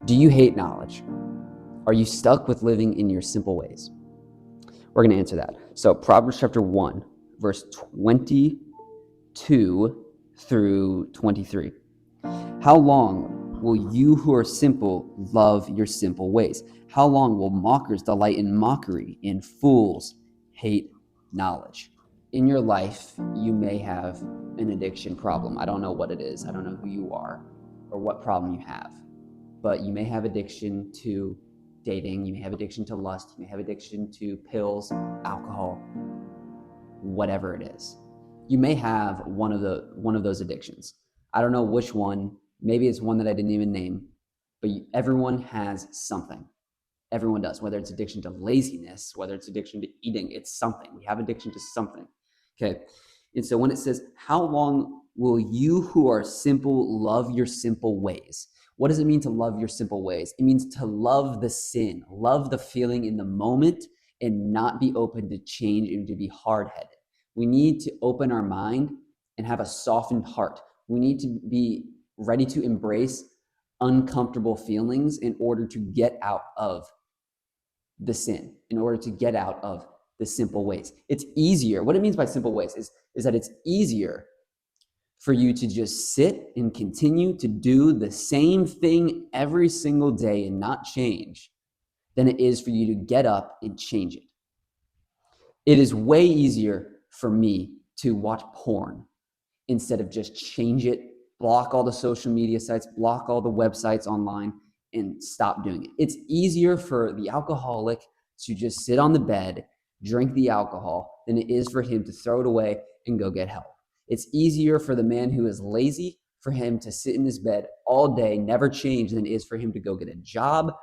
Do you hate knowledge? Are you stuck with living in your simple ways? We're going to answer that. So Proverbs chapter 1, verse 22 through 23. How long will you who are simple love your simple ways? How long will mockers delight in mockery, and fools hate knowledge? In your life, you may have an addiction problem. I don't know what it is. I don't know who you are or what problem you have. But you may have addiction to dating, you may have addiction to lust, you may have addiction to pills, alcohol, whatever it is. You may have one of those addictions. I don't know which one. Maybe it's one that I didn't even name, but everyone has something. Everyone does, whether it's addiction to laziness, whether it's addiction to eating, it's something. We have addiction to something. Okay. And so when it says, how long will you who are simple love your simple ways? What does it mean to love your simple ways? It means to love the sin, love the feeling in the moment, and not be open to change and to be hard-headed. We need to open our mind and have a softened heart. We need to be ready to embrace uncomfortable feelings in order to get out of the sin, in order to get out of the simple ways. It's easier. What it means by simple ways is that it's easier for you to just sit and continue to do the same thing every single day and not change than it is for you to get up and change it. It is way easier for me to watch porn instead of just change it, block all the social media sites, block all the websites online, and stop doing it. It's easier for the alcoholic to just sit on the bed, drink the alcohol, than it is for him to throw it away and go get help. It's easier for the man who is lazy for him to sit in his bed all day, never change, than it is for him to go get a job,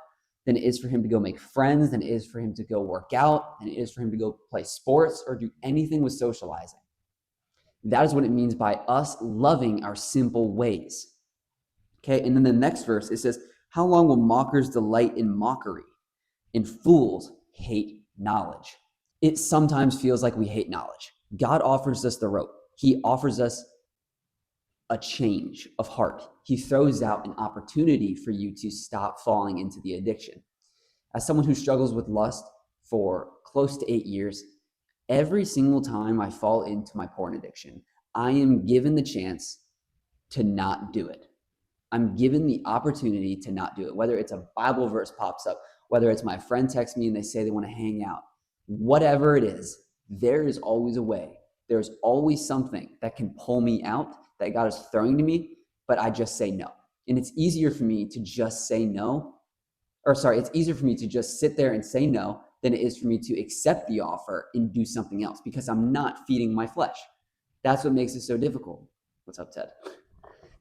than it is for him to go make friends, than it is for him to go work out, than it is for him to go play sports or do anything with socializing. That is what it means by us loving our simple ways. Okay, and then the next verse, it says, how long will mockers delight in mockery, and fools hate knowledge? It sometimes feels like we hate knowledge. God offers us the rope. He offers us a change of heart. He throws out an opportunity for you to stop falling into the addiction. As someone who struggles with lust for close to 8 years, every single time I fall into my porn addiction, I am given the chance to not do it. I'm given the opportunity to not do it, whether it's a Bible verse pops up, whether it's my friend texts me and they say they want to hang out, whatever it is, there is always a way. There's always something that can pull me out that God is throwing to me, but I just say no. And it's easier for me to just say no, it's easier for me to just sit there and say no than it is for me to accept the offer and do something else because I'm not feeding my flesh. That's what makes it so difficult. What's up, Ted?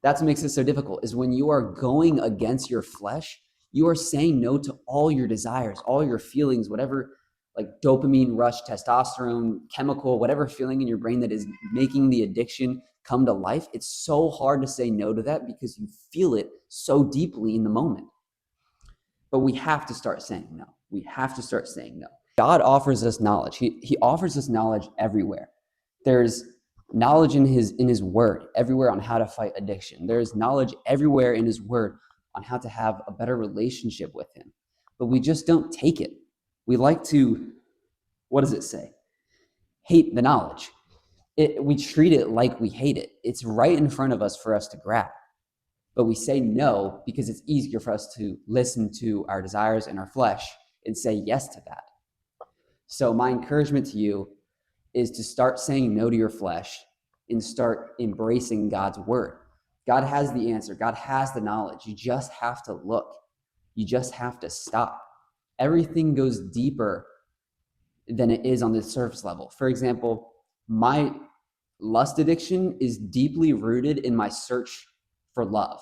That's what makes it so difficult is when you are going against your flesh, you are saying no to all your desires, all your feelings, whatever like dopamine rush, testosterone, chemical, whatever feeling in your brain that is making the addiction come to life. It's so hard to say no to that because you feel it so deeply in the moment. But we have to start saying no. We have to start saying no. God offers us knowledge. He offers us knowledge everywhere. There's knowledge in his word everywhere on how to fight addiction. There's knowledge everywhere in his word on how to have a better relationship with him. But we just don't take it. We like to, what does it say? Hate the knowledge. We treat it like we hate it. It's right in front of us for us to grab. But we say no because it's easier for us to listen to our desires and our flesh and say yes to that. So my encouragement to you is to start saying no to your flesh and start embracing God's word. God has the answer. God has the knowledge. You just have to look. You just have to stop. Everything goes deeper than it is on the surface level. For example, my lust addiction is deeply rooted in my search for love.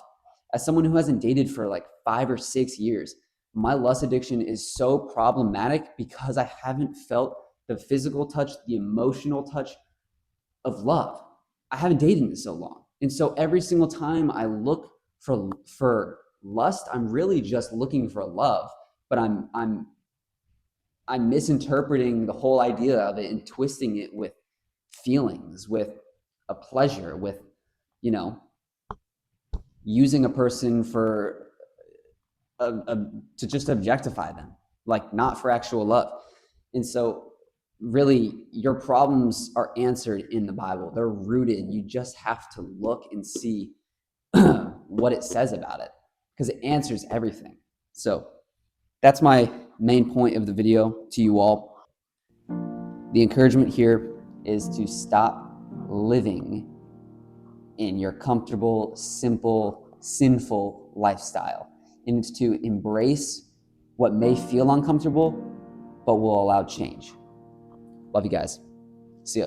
As someone who hasn't dated for like 5 or 6 years, my lust addiction is so problematic because I haven't felt the physical touch, the emotional touch of love. I haven't dated in so long. And so every single time I look for lust, I'm really just looking for love, but I'm misinterpreting the whole idea of it and twisting it with feelings, with a pleasure, with, using a person for to just objectify them, like not for actual love. And so really your problems are answered in the Bible. They're rooted. You just have to look and see what it says about it, because it answers everything. So that's my main point of the video to you all. The encouragement here is to stop living in your comfortable, simple, sinful lifestyle, and it's to embrace what may feel uncomfortable, but will allow change. Love you guys. See ya.